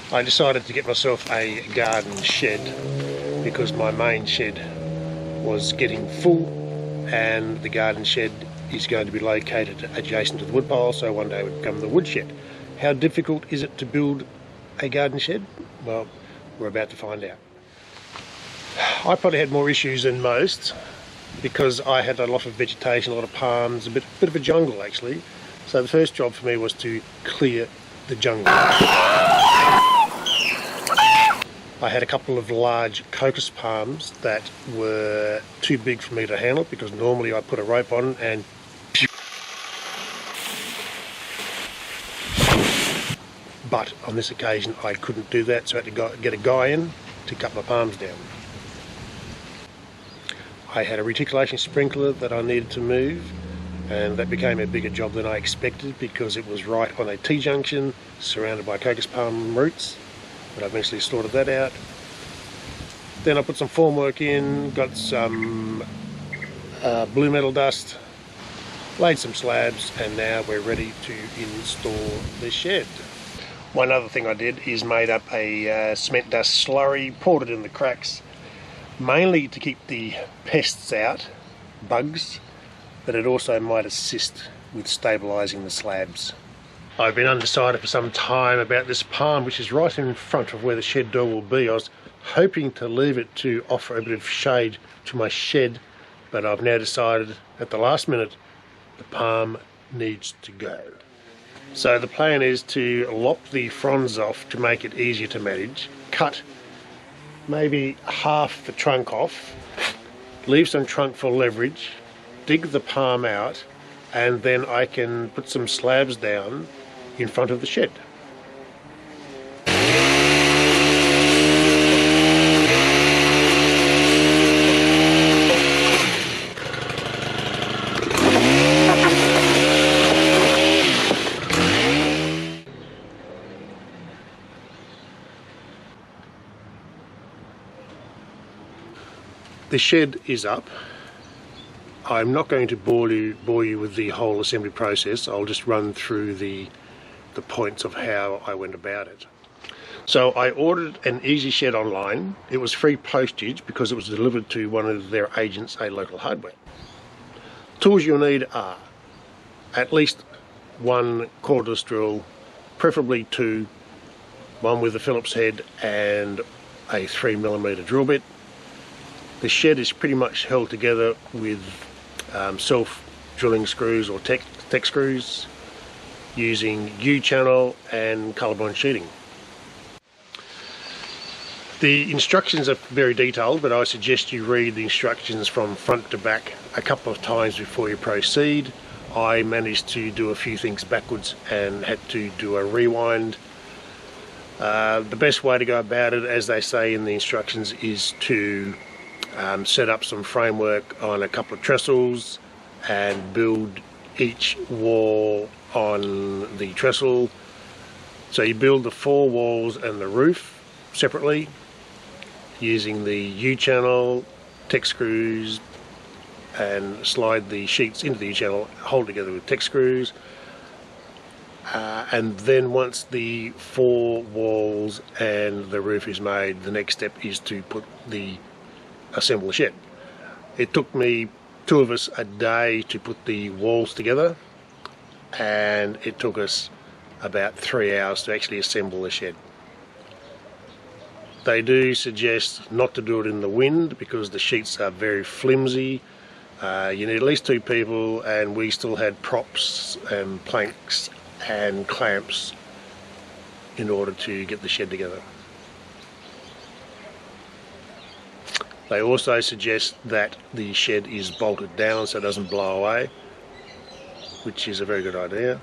I decided to get myself a garden shed because my main shed was getting full, and the garden shed is going to be located adjacent to the woodpile, so one day it would become the woodshed. How difficult is it to build a garden shed? Well, we're about to find out. I probably had more issues than most because I had a lot of vegetation, a lot of palms, a bit of a jungle actually. So the first job for me was to clear the jungle. I had a couple of large cocos palms that were too big for me to handle because normally I put a rope on and but on this occasion I couldn't do that, so I had to get a guy in to cut my palms down. I had a reticulation sprinkler that I needed to move, and that became a bigger job than I expected because it was right on a T-junction surrounded by cocos palm roots, but I eventually sorted that out. Then I put some formwork in, got some blue metal dust, laid some slabs, and now we're ready to install the shed. One other thing I did is made up a cement dust slurry, poured it in the cracks, mainly to keep the pests out, bugs, but it also might assist with stabilising the slabs. I've been undecided for some time about this palm, which is right in front of where the shed door will be. I was hoping to leave it to offer a bit of shade to my shed, but I've now decided at the last minute the palm needs to go. So the plan is to lop the fronds off to make it easier to manage, cut maybe half the trunk off, leave some trunk for leverage, dig the palm out, and then I can put some slabs down in front of the shed. The shed is up. I'm not going to bore you with the whole assembly process. I'll just run through the points of how I went about it. So I ordered an easy shed online. It was free postage because it was delivered to one of their agents, a local hardware. Tools you'll need are at least one cordless drill, preferably two, one with a Phillips head and a 3mm drill bit. The shed is pretty much held together with self-drilling screws or tech screws using U-channel and colour-bond sheeting. The instructions are very detailed, but I suggest you read the instructions from front to back a couple of times before you proceed. I managed to do a few things backwards and had to do a rewind. The best way to go about it, as they say in the instructions, is to set up some framework on a couple of trestles and build each wall on the trestle. So you build the four walls and the roof separately using the U-channel, tech screws, and slide the sheets into the U-channel, hold together with tech screws. And then once the four walls and the roof is made, the next step is to assemble the shed. It took me, two of us, a day to put the walls together, and it took us about 3 hours to actually assemble the shed. They do suggest not to do it in the wind because the sheets are very flimsy. You need at least two people, and we still had props and planks and clamps in order to get the shed together. They also suggest that the shed is bolted down so it doesn't blow away, which is a very good idea.